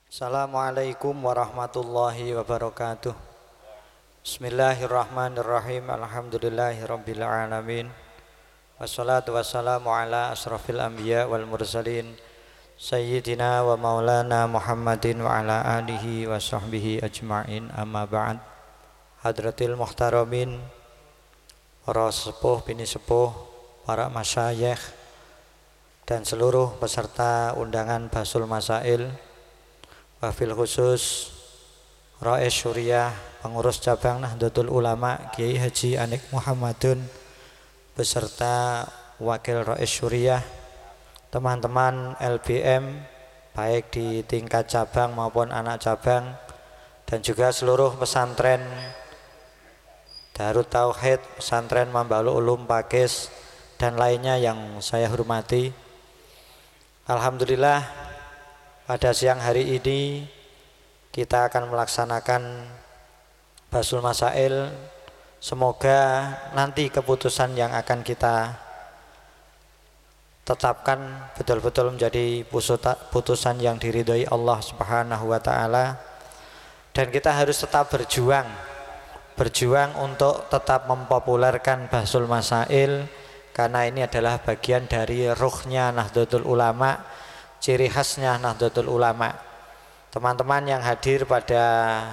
Assalamualaikum warahmatullahi wabarakatuh. Bismillahirrahmanirrahim. Alhamdulillahirabbil alamin. Wassalatu wassalamu ala asrafil anbiya wal mursalin sayyidina wa maulana Muhammadin wa ala alihi wa sahbihi ajma'in. Amma ba'd. Hadratil muhtaramin, para sepuh bini sepuh, para masyayikh dan seluruh peserta undangan Basul Masail, wabil khusus Rais Syuriah, pengurus cabang Nahdlatul Ulama Kiai Haji Anik Muhammadun beserta wakil Rais Syuriah, teman-teman LBM baik di tingkat cabang maupun anak cabang, dan juga seluruh pesantren Darut Tauhid, pesantren Mambalu Ulum Pakis dan lainnya yang saya hormati. Alhamdulillah, pada siang hari ini kita akan melaksanakan Basul Masail. Semoga nanti keputusan yang akan kita tetapkan betul-betul menjadi putusan yang diridhoi Allah Subhanahu wa taala, dan kita harus tetap berjuang untuk tetap mempopulerkan Basul Masail, karena ini adalah bagian dari ruhnya Nahdlatul Ulama, ciri khasnya Nahdlatul Ulama. Teman-teman yang hadir pada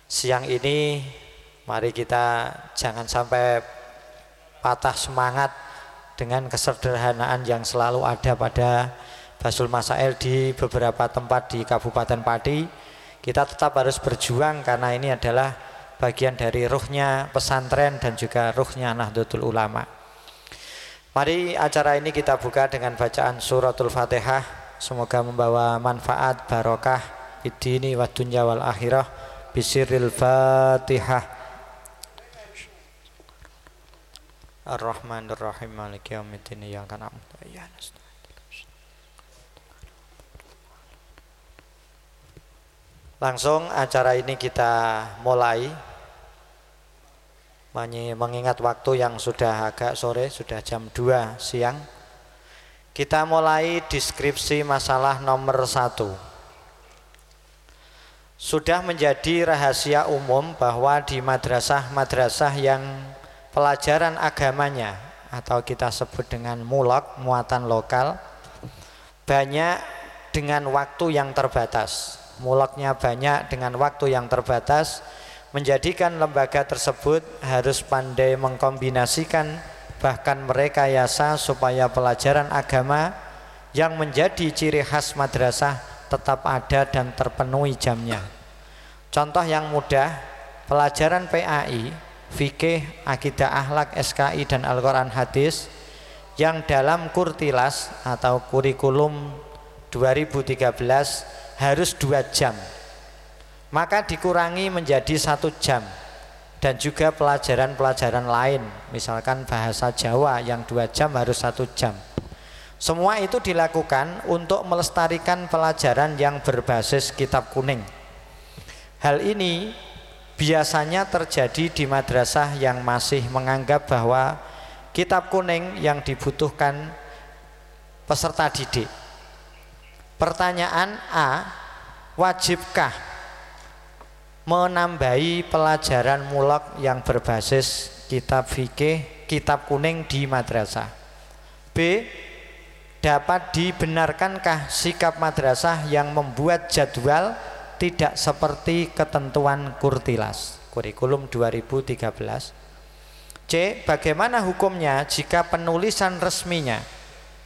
siang ini, mari kita jangan sampai patah semangat dengan kesederhanaan yang selalu ada pada Basul Masail di beberapa tempat di Kabupaten Pati. Kita tetap harus berjuang karena ini adalah bagian dari ruhnya pesantren dan juga ruhnya Nahdlatul Ulama. Mari acara ini kita buka dengan bacaan suratul Fatihah. Semoga membawa manfaat barokah fid-dini wad dunya wal akhirah. Bisirril Fatihah. Ar-Rahmanir-Rahim Maliki yaumiddin. Iyyaka na'budu wa iyyaka nasta'in. Langsung acara ini kita mulai. Mengingat waktu yang sudah agak sore, sudah jam 2 siang, kita mulai deskripsi masalah nomor 1. Sudah menjadi rahasia umum bahwa di madrasah-madrasah yang pelajaran agamanya atau kita sebut dengan mulak, muatan lokal, banyak dengan waktu yang terbatas. Mulaknya banyak dengan waktu yang terbatas, menjadikan lembaga tersebut harus pandai mengkombinasikan bahkan merekayasa supaya pelajaran agama yang menjadi ciri khas madrasah tetap ada dan terpenuhi jamnya. Contoh yang mudah, pelajaran PAI, fikih, akidah akhlak, SKI dan Al-Quran hadis yang dalam kurtilas atau kurikulum 2013 harus 2 jam, maka dikurangi menjadi 1 jam. Dan juga pelajaran-pelajaran lain, misalkan bahasa Jawa yang 2 jam harus 1 jam. Semua itu dilakukan untuk melestarikan pelajaran yang berbasis kitab kuning. Hal ini biasanya terjadi di madrasah yang masih menganggap bahwa kitab kuning yang dibutuhkan peserta didik. Pertanyaan A, wajibkah menambahi pelajaran mulak yang berbasis kitab fikih, kitab kuning di madrasah? B, dapat dibenarkankah sikap madrasah yang membuat jadwal tidak seperti ketentuan kurtilas, kurikulum 2013? C, bagaimana hukumnya jika penulisan resminya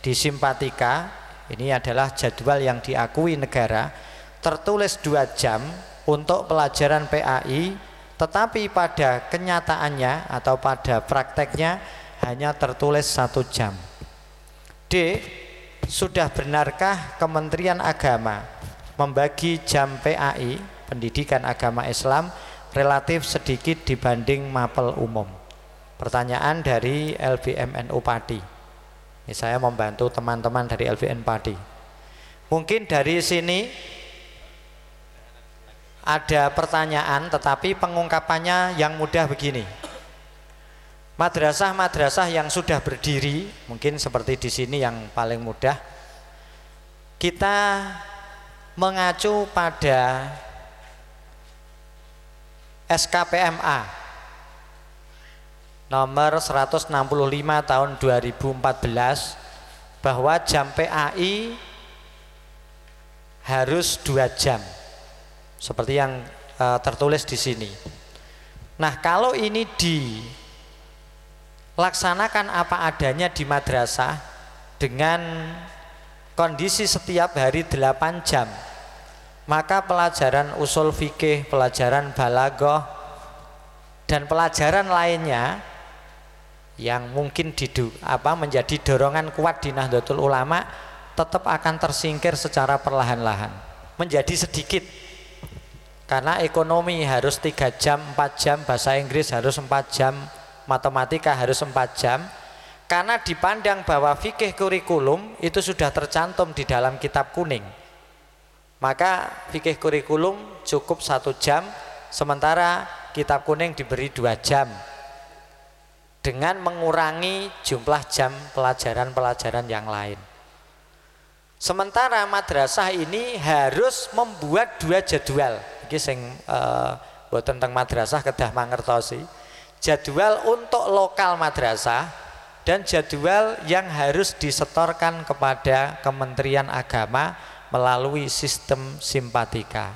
di Simpatika, ini adalah jadwal yang diakui negara, tertulis 2 jam untuk pelajaran PAI, tetapi pada kenyataannya atau pada prakteknya hanya tertulis 1 jam. D, sudah benarkah Kementerian Agama membagi jam PAI, pendidikan agama Islam, relatif sedikit dibanding mapel umum? Pertanyaan dari LBMNU Pati. Ini saya membantu teman-teman dari LBN Pati. Mungkin dari sini ada pertanyaan, tetapi pengungkapannya yang mudah begini. Madrasah-madrasah yang sudah berdiri, mungkin seperti di sini yang paling mudah, kita mengacu pada SKPMA nomor 165 tahun 2014 bahwa jam PAI harus 2 jam seperti yang tertulis di sini. Nah, kalau ini dilaksanakan apa adanya di madrasah dengan kondisi setiap hari 8 jam, maka pelajaran usul fikih, pelajaran balaghah dan pelajaran lainnya yang mungkin menjadi dorongan kuat di Nahdlatul Ulama tetap akan tersingkir secara perlahan-lahan, menjadi sedikit. Karena ekonomi harus 3 jam, 4 jam, bahasa Inggris harus 4 jam, matematika harus 4 jam. Karena dipandang bahwa fikih kurikulum itu sudah tercantum di dalam kitab kuning, maka fikih kurikulum cukup 1 jam, sementara kitab kuning diberi 2 jam dengan mengurangi jumlah jam pelajaran-pelajaran yang lain. Sementara madrasah ini harus membuat 2 jadwal. Iki sing buat tentang madrasah kedah mangertosi. Jadwal untuk lokal madrasah dan jadwal yang harus disetorkan kepada Kementerian Agama melalui sistem simpatika.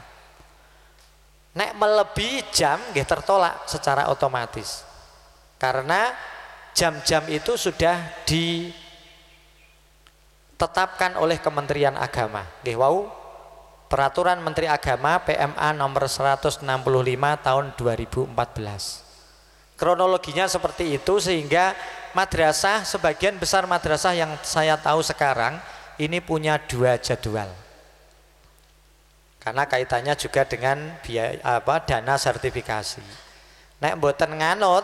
Nek melebihi jam nggih tertolak secara otomatis. Karena jam-jam itu sudah ditetapkan oleh Kementerian Agama. Nggih wau Peraturan Menteri Agama PMA nomor 165 tahun 2014. Kronologinya seperti itu, sehingga madrasah, sebagian besar madrasah yang saya tahu sekarang ini punya 2 jadwal. Karena kaitannya juga dengan biaya dana sertifikasi. Nek mboten nganut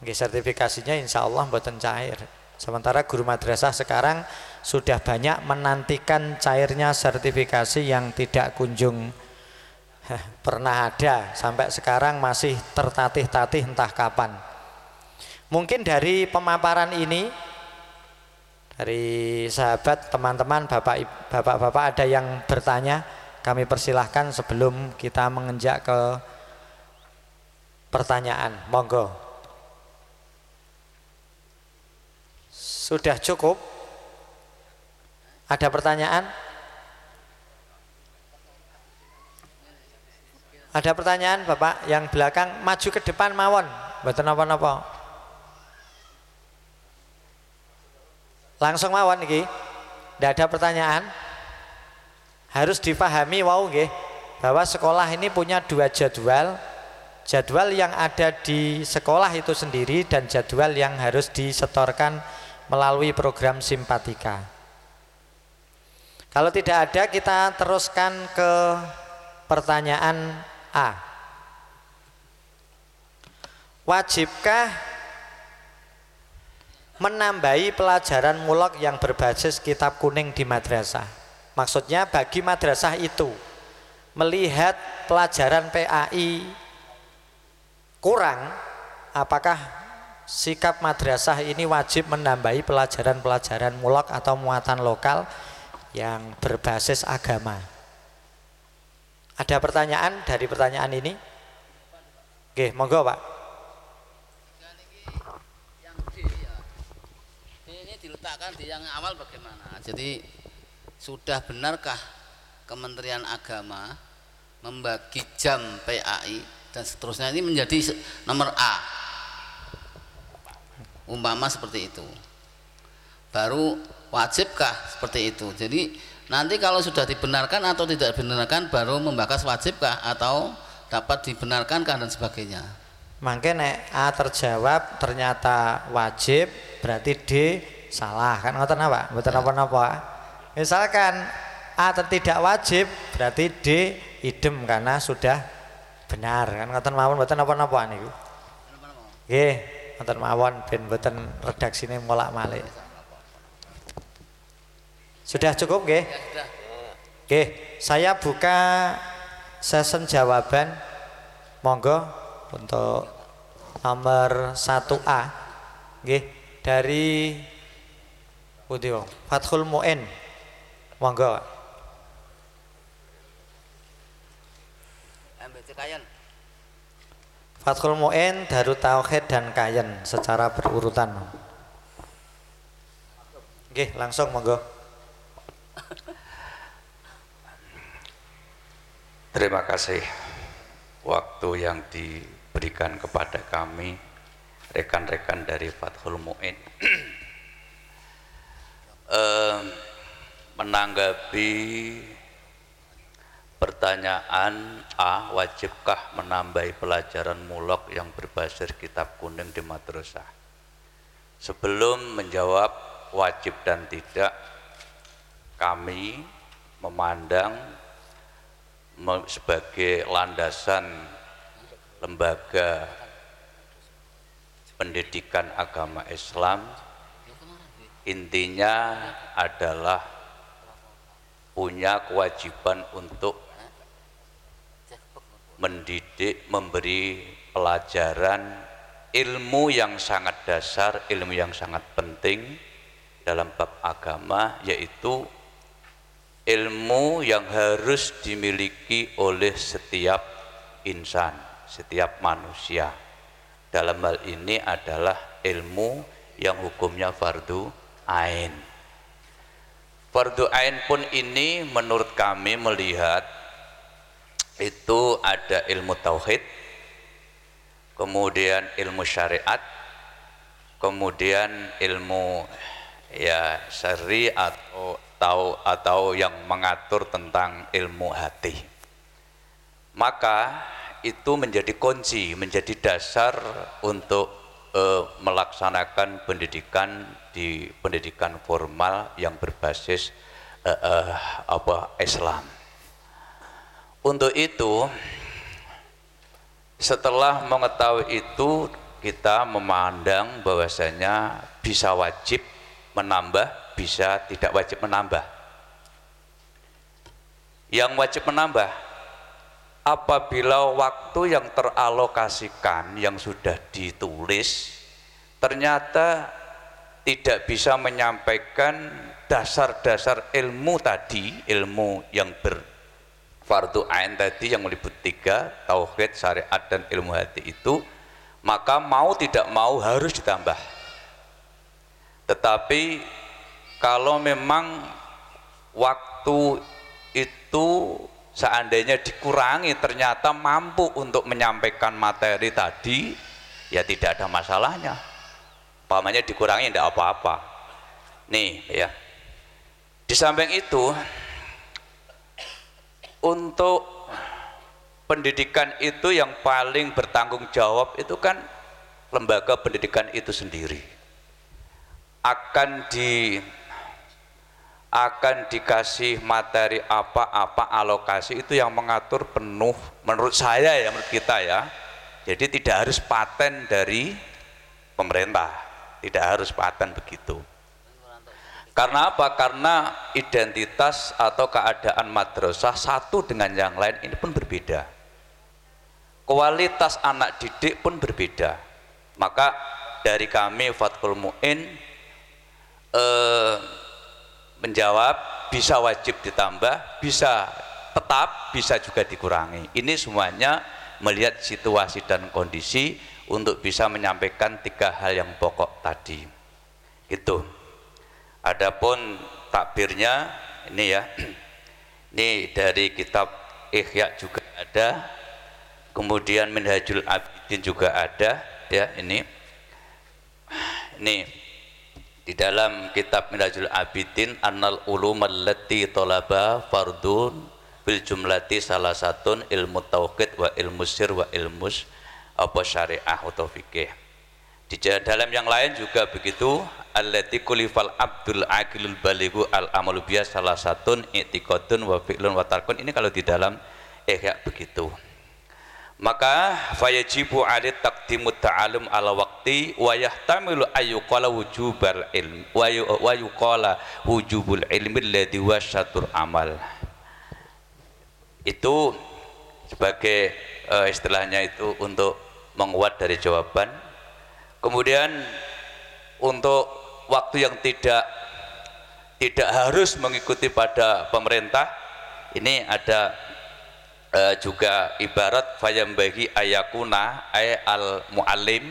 nggih sertifikasinya insya Allah mboten cair. Sementara guru madrasah sekarang sudah banyak menantikan cairnya sertifikasi yang tidak kunjung pernah ada, sampai sekarang masih tertatih-tatih entah kapan. Mungkin dari pemaparan ini dari sahabat, teman-teman, bapak-bapak ada yang bertanya, kami persilahkan sebelum kita menginjak ke pertanyaan. Monggo. Sudah cukup? Ada pertanyaan? Ada pertanyaan Bapak yang belakang, maju ke depan mawon, mboten napa-napa. Langsung mawon iki. Tidak ada pertanyaan. Harus difahami wau nggih bahwa sekolah ini punya 2 jadwal. Jadwal yang ada di sekolah itu sendiri dan jadwal yang harus disetorkan melalui program simpatika. Kalau tidak ada, kita teruskan ke pertanyaan A. Wajibkah menambahi pelajaran mulok yang berbasis kitab kuning di madrasah? Maksudnya bagi madrasah itu melihat pelajaran PAI kurang, apakah sikap madrasah ini wajib menambahi pelajaran-pelajaran mulok atau muatan lokal yang berbasis agama? Ada pertanyaan dari pertanyaan ini? Oke, monggo Pak. Ini diletakkan di yang awal bagaimana? Jadi sudah benarkah Kementerian Agama membagi jam PAI dan seterusnya ini menjadi nomor A? Umpama seperti itu, baru wajibkah seperti itu? Jadi nanti kalau sudah dibenarkan atau tidak dibenarkan baru membahas wajibkah atau dapat dibenarkan dan sebagainya. Makanya A terjawab ternyata wajib, berarti D salah, kan ngoten apa? Mboten napa-napa. Misalkan A tidak wajib, berarti D idem karena sudah benar, kan ngoten mawon, mboten napa-napa niku. Nggih, ngoten mawon ben mboten redaksine molak-malik. Sudah cukup nggih? Ya, sudah. Oke, saya buka sesi jawaban. Monggo untuk nomor 1A. Nggih, dari Fathul Mu'in. Monggo. Fathul Mu'in, Darut Tauhid dan Kayen secara berurutan. Oke, langsung monggo. Terima kasih waktu yang diberikan kepada kami rekan-rekan dari Fathul Mu'in menanggapi pertanyaan A, wajibkah menambahi pelajaran mulok yang berbasis kitab kuning di madrasah? Sebelum menjawab wajib dan tidak, kami memandang sebagai landasan lembaga pendidikan agama Islam, intinya adalah punya kewajiban untuk mendidik, memberi pelajaran ilmu yang sangat dasar, ilmu yang sangat penting dalam bab agama, yaitu ilmu yang harus dimiliki oleh setiap insan, setiap manusia. Dalam hal ini adalah ilmu yang hukumnya fardu ain. Fardu ain pun ini menurut kami melihat itu ada ilmu tauhid, kemudian ilmu syariat, kemudian ilmu ya syari atau yang mengatur tentang ilmu hati. Maka itu menjadi kunci, menjadi dasar untuk melaksanakan pendidikan di pendidikan formal yang berbasis Islam. Untuk itu, setelah mengetahui itu, kita memandang bahwasanya bisa wajib menambah, bisa tidak wajib menambah. Yang wajib menambah apabila waktu yang teralokasikan yang sudah ditulis ternyata tidak bisa menyampaikan dasar-dasar ilmu tadi, ilmu yang berfardu ain tadi yang meliput 3, tauhid, syariat dan ilmu hati itu, maka mau tidak mau harus ditambah. Tetapi kalau memang waktu itu seandainya dikurangi ternyata mampu untuk menyampaikan materi tadi, ya tidak ada masalahnya. Umpamanya dikurangi tidak apa-apa. Nih ya. Di samping itu, untuk pendidikan itu yang paling bertanggung jawab itu kan lembaga pendidikan itu sendiri. Akan dikasih materi apa-apa, alokasi itu yang mengatur penuh menurut saya ya, menurut kita ya. Jadi tidak harus paten dari pemerintah, tidak harus paten begitu. Karena apa? Karena identitas atau keadaan madrasah satu dengan yang lain ini pun berbeda, kualitas anak didik pun berbeda. Maka dari kami Fathul Mu'in menjawab bisa wajib ditambah, bisa tetap, bisa juga dikurangi. Ini semuanya melihat situasi dan kondisi untuk bisa menyampaikan 3 hal yang pokok tadi. Itu. Adapun takbirnya ini ya, ini dari kitab Ihya juga ada, kemudian Minhajul Abidin juga ada ya. Ini di dalam kitab Minhajul Abidin, annal ulum allati talaba fardun bil jumlati salah satun ilmu tauhid wa ilmu sir wa ilmu syariah atau fikih. Di dalam yang lain juga begitu, allati kulifal abdul aqilul balighu al amalu biya salah satun i'tiqadun wa fi'lun wa tarkun. Ini kalau di dalam Ihya begitu. Maka fayajibu alit taqdimu ta'alum ala waqti wa yahtamilu ayyuqala wujubal ilm wa yuqala wujubul ilmi alladhi wa syatur amal. Itu sebagai istilahnya itu untuk menguat dari jawaban. Kemudian untuk waktu yang tidak harus mengikuti pada pemerintah, ini ada juga ibarat fayambagi ayakuna ay al muallim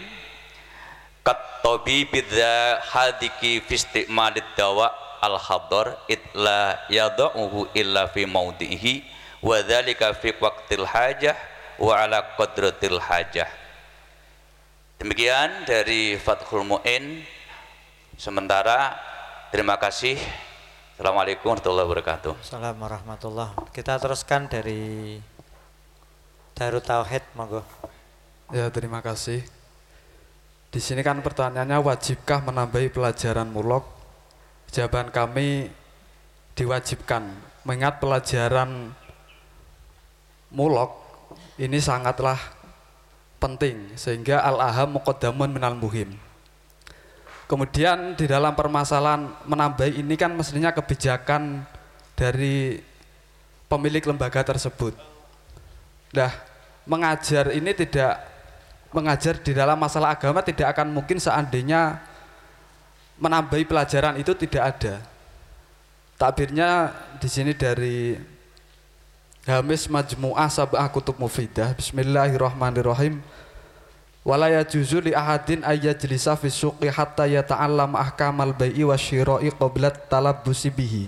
kat tabibi bidza hadiki fi istimalid dawa al hadar itla yad'uhu illa fi maudhihi wa dzalika fi waqtil hajah wa ala qadratil hajah. Demikian dari Fathul Mu'in. Sementara terima kasih. Assalamualaikum warahmatullahi wabarakatuh. Assalamualaikum warahmatullahi. Kita teruskan dari Darut Tauhid, monggo. Ya, terima kasih. Di sini kan pertanyaannya, wajibkah menambahi pelajaran mulok? Jawaban kami diwajibkan. Mengingat pelajaran mulok ini sangatlah penting, sehingga al-aham muqaddamun minal muhim. Kemudian di dalam permasalahan menambah ini kan mestinya kebijakan dari pemilik lembaga tersebut. Nah, mengajar ini tidak, mengajar di dalam masalah agama tidak akan mungkin seandainya menambahi pelajaran itu tidak ada. Takbirnya di sini dari Hamis Majmu'ah Sab'ah Kutub Mufidah. Bismillahirrahmanirrahim. Wala yajuzu li ahadin ayyajlisa fi suqi hatta yata'allam ahkamal bai'i wasyira'i qabla talabbusi bihi.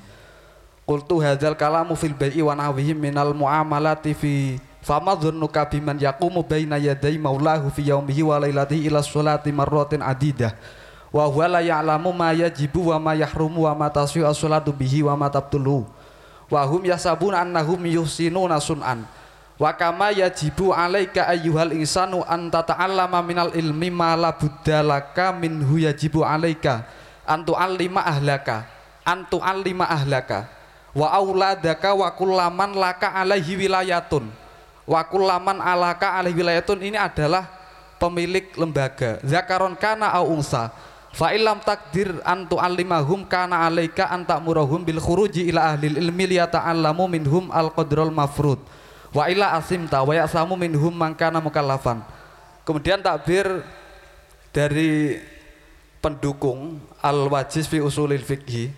Qultu hadzal kalamu fil bai'i wa nahwihi minal muamalati fi fama dzunnuka biman yaqumu baina yaday maulahu fi yaumihi wa lailatihi ila sholati marratin adidah wa huwa la ya'lamu ma yajibu wa ma yahrumu wa ma tasyu as-sholatu bihi wa ma tabtulu wa hum yasabuna annahum yuhsinuna sun'an. Wa kama yajibu alaika ayyuhal insanu an tata'allama minal ilmi ma la buddalaka minhu yajibu alaika an tu'allima ahlaka wa auladaka wa kullaman laka alaihi wilayatun wa kullaman alaka alaihi wilayatun. Ini adalah pemilik lembaga, zakaron kana au unsa fa illam takdir an tu'allimahum kana alaika an ta'murahum bil khuruji ila ahlil ilmi liyata'allamu minhum al qadrul mafrud wa ila asimta wa yasamu minhum mangkana mukallafan. Kemudian takbir dari pendukung al-wajiz fi usulil fiqhi.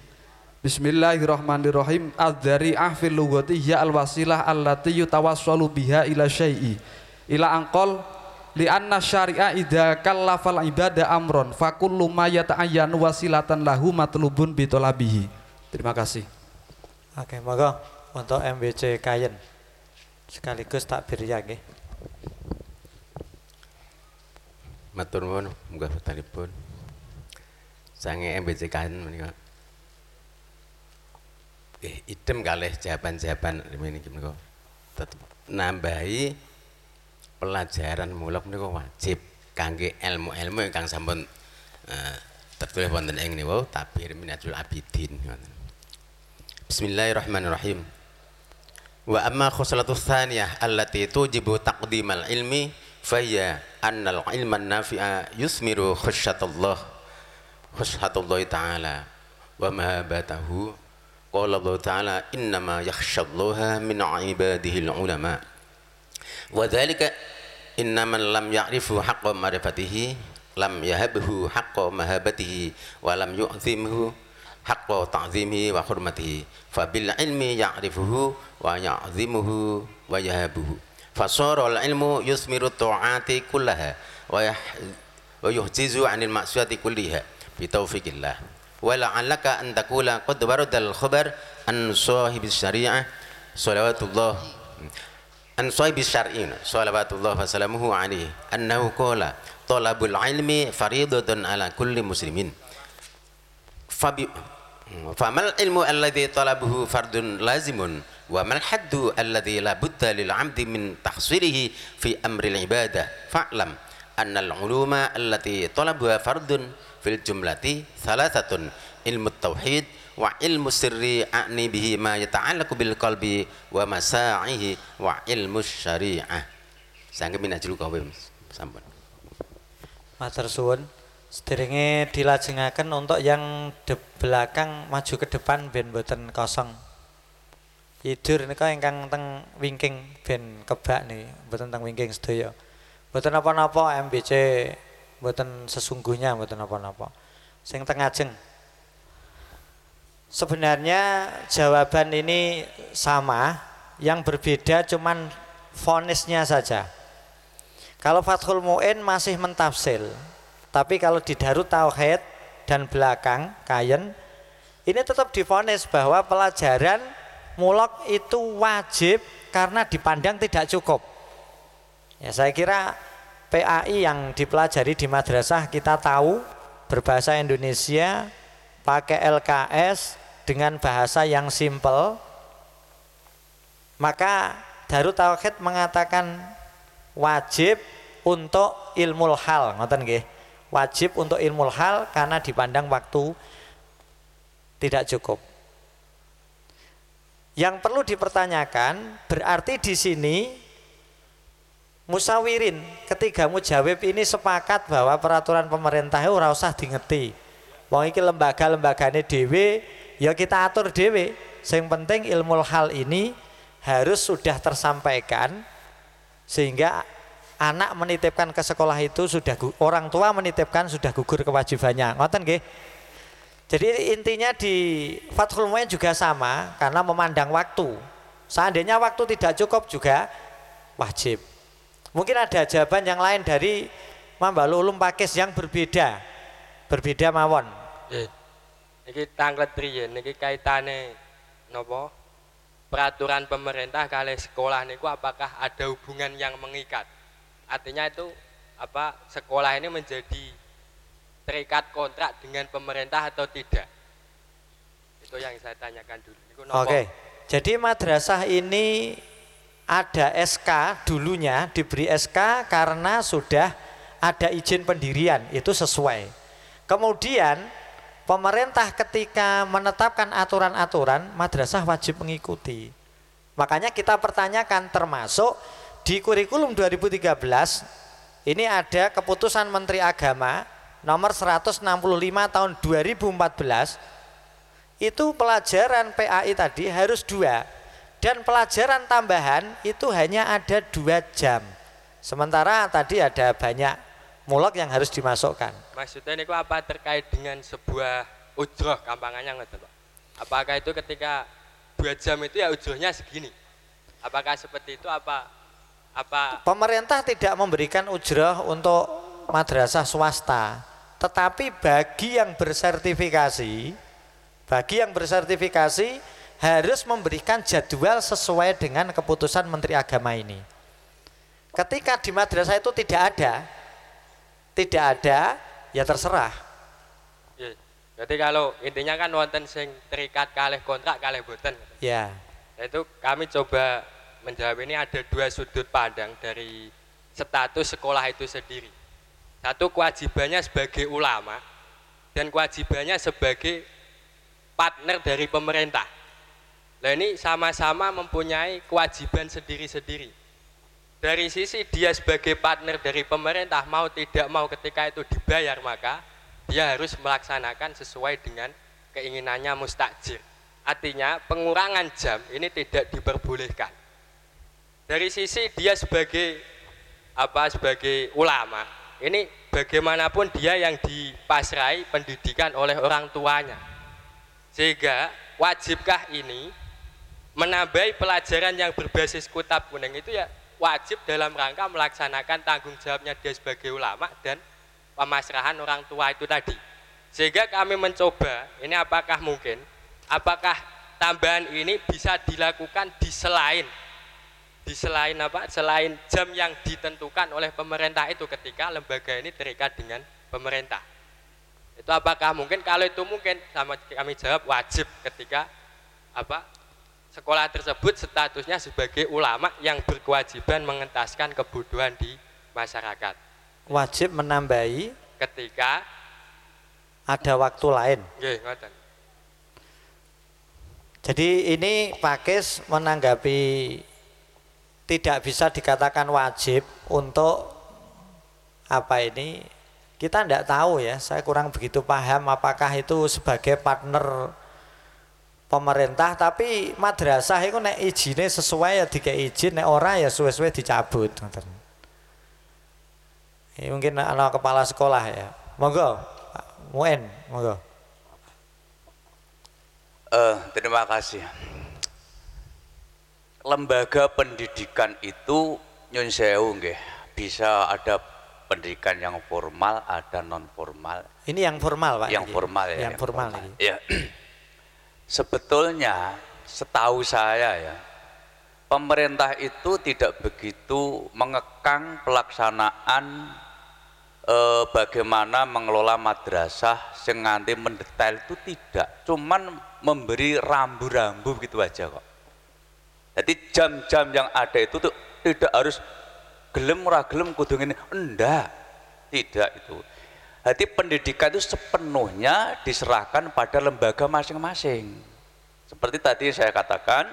Bismillahirrahmanirrahim. Az-zari'ah fil lughati hiya al-wasilah allati yutawassalu biha ila syai'i ila anqal li anna syari'a idza kallafal ibada amron fa kullu ma yata'ayyanu wasilatan lahu matlubun bi talabihi. Terima kasih. Oke, monggo untuk MBC Kayen. Sekaligus takbir ya nggih. Matur nuwun, munggah putaripun. Sange MBC Kayen menika. Idem kalih jawaban-jawaban niki menika. Tetep nambahi pelajaran mulak menika wajib kangge ilmu-ilmu ingkang sampun tertulis wonten ing niku Tabir Minhajul Abidin. Bismillahirrahmanirrahim. Wa amma khosalatu tsaniyah allati tujibu taqdimal ilmi faya annal ilman nafi'a yusmiru khusyatallah ta'ala wa mahabatahu. Qala Allah ta'ala innama yakhsyallaha min ibadihil ulama wa dzalika innaman lam ya'rifu haqqa ma'rifatihi lam yahabhu haqqa mahabatihi wa lam yu'zimhu haqqa ta'zimihi wa hurmatihi fa bil ilmi ya'rifuhu wa ya'zimuhu wa yahabuhu fasara al ilmu yusmiru ta'ati kullaha wa yuhjizu 'anil ma'siyati kulliha bi taufiqillah wa la'allaka an taqula qad waradal khabar an sahibis syari'ah salawatullah an sahibis syar'in salawatullah wa salamuhu alaihi annahu qala talabul ilmi fariidatun ala kulli muslimin famal ilmu alladhi talabuhu fardun lazimun wa mal haddu alladhi la budda lil 'abdi min tahsilihi fi amri al ibadah fa'lam anna al uluma allati talabuha fardun fil jumlati thalathatun ilmu tauhid wa ilmu sirri a'ni bihi ma yata'allaqu bil qalbi wa masa'ihi wa ilmu syari'ah. Sangge minajul qawim sampun. Matur suwun. Sedherenge dilajengaken untuk yang belakang maju ke depan ben mboten kosong. Idur nika ingkang teng wingking ben kebak nih, mboten teng wingking sedaya. Mboten napa-napa MBC, mboten sesungguhnya mboten napa-napa. Sing teng ajeng. Sebenarnya jawaban ini sama yang berbeda cuman vonisnya saja. Kalau Fathul Mu'in masih mentafsil, tapi kalau di Darut Tauhid dan belakang Kayen ini tetap divonis bahwa pelajaran mulok itu wajib karena dipandang tidak cukup. Ya, saya kira PAI yang dipelajari di madrasah kita tahu berbahasa Indonesia, pakai LKS dengan bahasa yang simpel, maka Darut Tauhid mengatakan wajib untuk ilmul hal, ngoten nggih. Wajib untuk ilmul hal karena dipandang waktu tidak cukup. Yang perlu dipertanyakan berarti di sini musawirin ketiga mujawib ini sepakat bahwa peraturan pemerintah ora usah diingeti. Wong iki lembaga-lembagane dhewe ya kita atur dhewe. Sing penting ilmul hal ini harus sudah tersampaikan sehingga anak menitipkan ke sekolah itu sudah orang tua menitipkan sudah gugur kewajibannya. Ngoten nggih. Jadi intinya di Fathul Mu'in juga sama karena memandang waktu. Seandainya waktu tidak cukup juga wajib. Mungkin ada jawaban yang lain dari Mbak Ulum Pakis yang berbeda. Berbeda mawon. Niki tanglet priyen niki kaitane napa? Peraturan pemerintah kali sekolah niku apakah ada hubungan yang mengikat? Artinya itu apa sekolah ini menjadi terikat kontrak dengan pemerintah atau tidak? Itu yang saya tanyakan dulu. Oke. Jadi madrasah ini ada SK dulunya, diberi SK karena sudah ada izin pendirian, itu sesuai. Kemudian pemerintah ketika menetapkan aturan-aturan, madrasah wajib mengikuti. Makanya kita pertanyakan termasuk di kurikulum 2013 ini ada keputusan Menteri Agama nomor 165 tahun 2014 itu pelajaran PAI tadi harus 2 dan pelajaran tambahan itu hanya ada 2 jam. Sementara tadi ada banyak mulak yang harus dimasukkan. Maksudnya ini apa terkait dengan sebuah ujroh gampangannya nggak Pak? Apakah itu ketika 2 jam itu ya ujrohnya segini? Apakah seperti itu apa? Pemerintah tidak memberikan ujroh untuk madrasah swasta, tetapi bagi yang bersertifikasi harus memberikan jadwal sesuai dengan keputusan Menteri Agama ini. Ketika di madrasah itu tidak ada, ya terserah. Jadi kalau intinya kan wonten sing terikat kalih kontrak kalih boten. Ya. Itu kami coba menjawab ini ada 2 sudut pandang dari status sekolah itu sendiri. Satu kewajibannya sebagai ulama dan kewajibannya sebagai partner dari pemerintah. Nah ini sama-sama mempunyai kewajiban sendiri-sendiri. Dari sisi dia sebagai partner dari pemerintah mau tidak mau ketika itu dibayar maka dia harus melaksanakan sesuai dengan keinginannya mustajir. Artinya pengurangan jam ini tidak diperbolehkan. Dari sisi dia sebagai ulama, ini bagaimanapun dia yang dipasrai pendidikan oleh orang tuanya. Sehingga wajibkah ini menambahi pelajaran yang berbasis kitab kuning itu ya wajib dalam rangka melaksanakan tanggung jawabnya dia sebagai ulama dan pemasrahan orang tua itu tadi. Sehingga kami mencoba, ini apakah mungkin, apakah tambahan ini bisa dilakukan selain jam yang ditentukan oleh pemerintah itu ketika lembaga ini terikat dengan pemerintah. Itu apakah mungkin? Kalau itu mungkin sama kami jawab wajib ketika sekolah tersebut statusnya sebagai ulama yang berkewajiban mengentaskan kebodohan di masyarakat. Wajib menambahi ketika ada waktu lain. Ngoten. Jadi ini Pakis menanggapi tidak bisa dikatakan wajib untuk kita tidak tahu ya, saya kurang begitu paham apakah itu sebagai partner pemerintah, tapi madrasah itu nek izinnya sesuai ya dikei izin, nek ora ya suwe-suwe dicabut. Ini mungkin anak kepala sekolah ya. Monggo, Pak Mu'in, monggo. Terima kasih. lembaga pendidikan itu nyun sewu nggih, bisa ada pendidikan yang formal, ada non formal. Ini yang formal, Pak. Yang ini. formal ya. Yang formal ini. Ya. Sebetulnya setahu saya ya, pemerintah itu tidak begitu mengekang pelaksanaan bagaimana mengelola madrasah sing nganti mendetail, itu tidak, cuman memberi rambu-rambu gitu aja kok. Jadi jam-jam yang ada itu tuh tidak harus gelem ora gelem kudu ngene, enggak, tidak itu. Jadi pendidikan itu sepenuhnya diserahkan pada lembaga masing-masing. Seperti tadi saya katakan,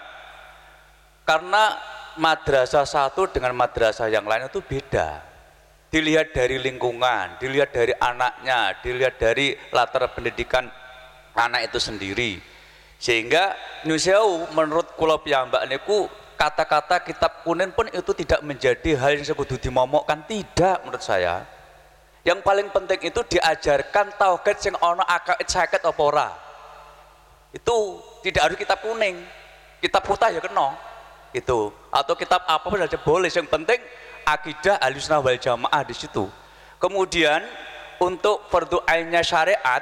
karena madrasah satu dengan madrasah yang lain itu beda. Dilihat dari lingkungan, dilihat dari anaknya, dilihat dari latar pendidikan anak itu sendiri. Sehingga nyusewu menurut kula piyambak niku kata-kata kitab kuning pun itu tidak menjadi hal yang sekudu dimomokkan, tidak menurut saya. Yang paling penting itu diajarkan tauhid sing ana akaid sakit apa ora. Itu tidak harus kitab kuning, kitab putih ya kena itu, atau kitab apa pun saja boleh, yang penting akidah Ahlussunnah wal Jamaah di situ. Kemudian untuk fardu ainnya syariat,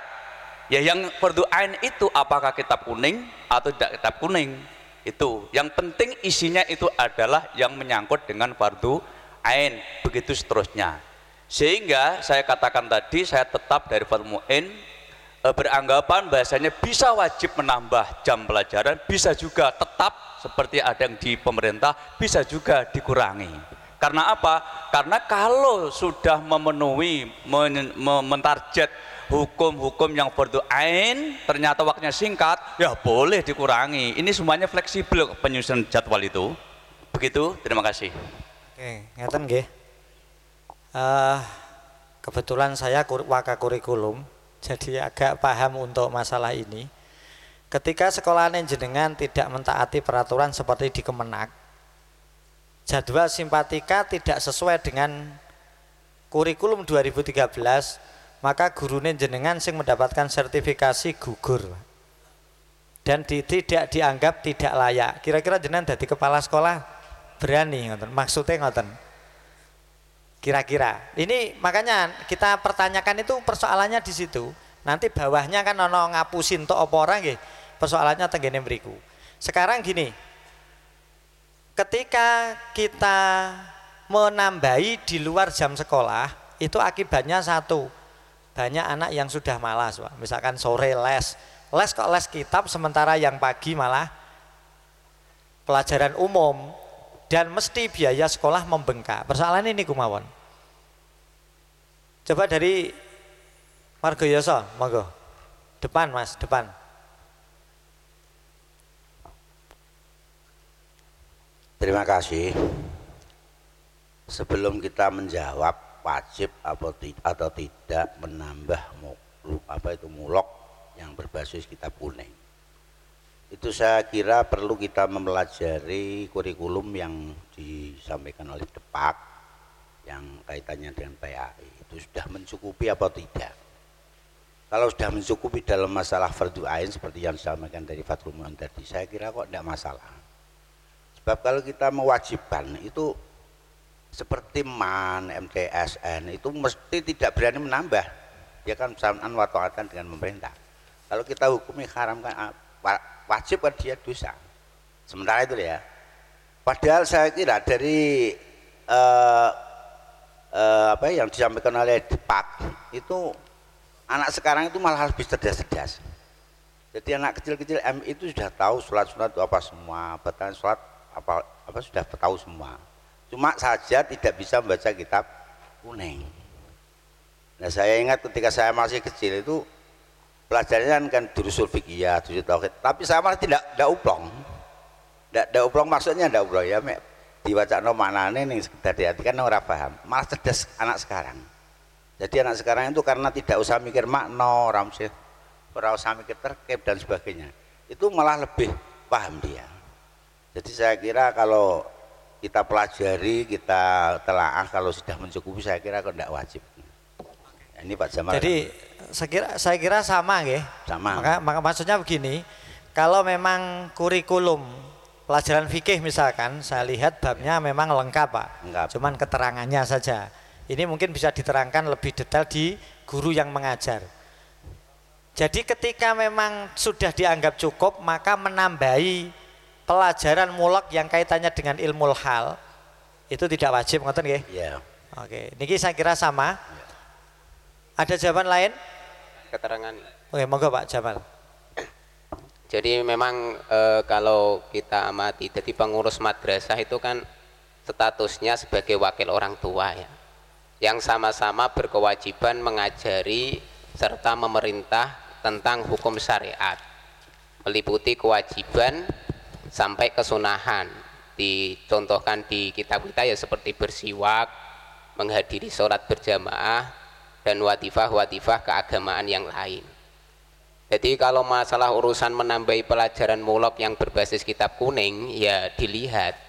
ya yang fardu ain itu apakah kitab kuning atau tidak kitab kuning, itu yang penting isinya itu adalah yang menyangkut dengan fardu ain, begitu seterusnya. Sehingga saya katakan tadi, saya tetap dari Fathul Mu'in beranggapan bahasanya bisa wajib menambah jam pelajaran, bisa juga tetap seperti ada yang di pemerintah, bisa juga dikurangi. Karena apa? Karena kalau sudah memenuhi mentarget hukum-hukum yang fardu ain, ternyata waktunya singkat, ya boleh dikurangi. Ini semuanya fleksibel penyusunan jadwal itu. Begitu, terima kasih. Oke, ngeten nggih. Kebetulan saya waka kurikulum, jadi agak paham untuk masalah ini. Ketika sekolahan jenengan tidak mentaati peraturan seperti di Kemenak, jadwal simpatika tidak sesuai dengan kurikulum 2013, maka gurune jenengan sing mendapatkan sertifikasi gugur dan tidak dianggap tidak layak. Kira-kira jenengan dari kepala sekolah berani ngoten? Maksudnya ngoten? Kira-kira ini makanya kita pertanyakan itu persoalannya di situ. Nanti bawahnya kan ono ngapusin tok apa ora nggih, persoalannya tenggene mriku. Sekarang gini, ketika kita menambahi di luar jam sekolah, itu akibatnya satu, banyak anak yang sudah malas, Pak. Misalkan sore les kok les kitab, sementara yang pagi malah pelajaran umum, dan mesti biaya sekolah membengkak. Persoalan ini kumawon. Coba dari Margoyoso, monggo. Depan Mas, depan. Terima kasih. Sebelum kita menjawab wajib atau tidak menambah mulok yang berbasis kitab kuning, itu saya kira perlu kita mempelajari kurikulum yang disampaikan oleh Depak yang kaitannya dengan PAI. Itu sudah mencukupi atau tidak. Kalau sudah mencukupi dalam masalah fardu ain seperti yang disampaikan dari Fathul Mu'in tadi, saya kira kok tidak masalah. Sebab kalau kita mewajibkan itu seperti MAN, MTSN itu mesti tidak berani menambah. Dia kan sam'an wa ta'atan dengan pemerintah. Kalau kita hukumi haram kan wajib kan dia dosa. Sementara itu ya. Padahal saya kira dari apa yang disampaikan oleh Depak itu anak sekarang itu malah lebih cerdas-cerdas. Jadi anak kecil-kecil MI itu sudah tahu sholat-sholat itu apa semua, batasan sholat apa sudah tahu semua. Cuma saja tidak bisa membaca kitab kuning. Nah saya ingat ketika saya masih kecil itu pelajarannya kan durusul fikih, durusul tauhid, tapi saya malah tidak uplong. Tidak uplong maksudnya tidak uplong ya, diwacana maknane ning sekedar diartikan ora paham. Malah cerdas anak sekarang. Jadi anak sekarang itu karena tidak usah mikir makna, ora usah mikir terkep dan sebagainya. Itu malah lebih paham dia. Jadi saya kira kalau kita pelajari, kita telaah, kalau sudah mencukupi saya kira kok tidak wajib. Ini Pak Jamal. Jadi saya kira sama nggih. Sama. Maka maksudnya begini, kalau memang kurikulum pelajaran fikih misalkan, saya lihat babnya memang lengkap Pak, Lengkap. cuman keterangannya saja. Ini mungkin bisa diterangkan lebih detail di guru yang mengajar. Jadi ketika memang sudah dianggap cukup, maka menambahi pelajaran mulak yang kaitannya dengan ilmu hal itu tidak wajib, ngoten nggih? Ya. Oke, niki saya kira sama. Ada jawaban lain? Keterangan. Oke, monggo Pak Jamal. Jadi memang kalau kita amati, jadi pengurus madrasah itu kan statusnya sebagai wakil orang tua ya, yang sama-sama berkewajiban mengajari serta memerintah tentang hukum syariat, meliputi kewajiban sampai kesunahan. Dicontohkan di kitab kita ya seperti bersiwak, menghadiri sholat berjamaah, dan wadifah-wadifah keagamaan yang lain. Jadi kalau masalah urusan menambahi pelajaran mulok yang berbasis kitab kuning, ya dilihat.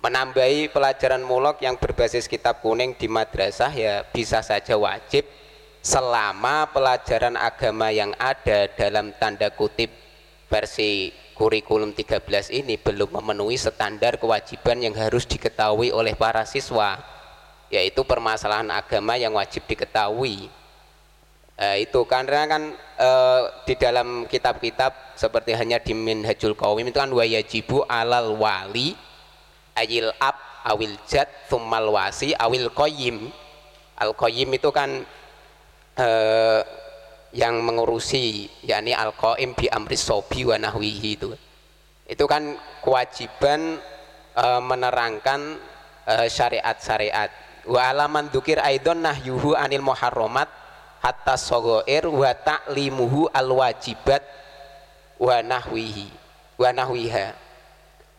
Menambahi pelajaran mulok yang berbasis kitab kuning di madrasah ya bisa saja wajib selama pelajaran agama yang ada dalam tanda kutip versi kurikulum 13 ini belum memenuhi standar kewajiban yang harus diketahui oleh para siswa, yaitu permasalahan agama yang wajib diketahui. Itu karena kan di dalam kitab-kitab seperti hanya di Minhajul Qawim itu kan wayajibu alal wali ayil ab awil jad thummal wasi awil qayyim. Al qayyim itu kan yang mengurusi, yakni al qaim bi amri sobi wa nahwihi itu kan kewajiban menerangkan syariat-syariat. Wa alaman dzukir aidon nahyuhu anil muharramat hatta sogoir wa ta'limuhu al-wajibat wa nahwihi wa nahwiha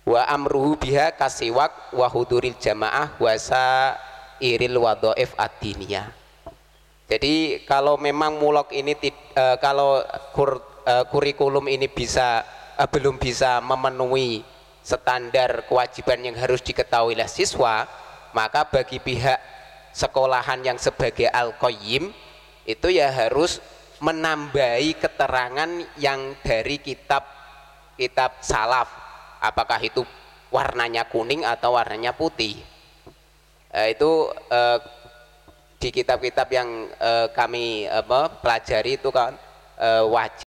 wa amruhu biha kasiwak wa huduril jamaah wa sairil wadhaif ad-diniyah. Jadi kalau memang mulok ini kalau kurikulum ini belum bisa memenuhi standar kewajiban yang harus diketahui oleh siswa, maka bagi pihak sekolahan yang sebagai al-qayyim itu ya harus menambahi keterangan yang dari kitab salaf, apakah itu warnanya kuning atau warnanya putih. Itu di kitab-kitab yang kami pelajari itu kan wajib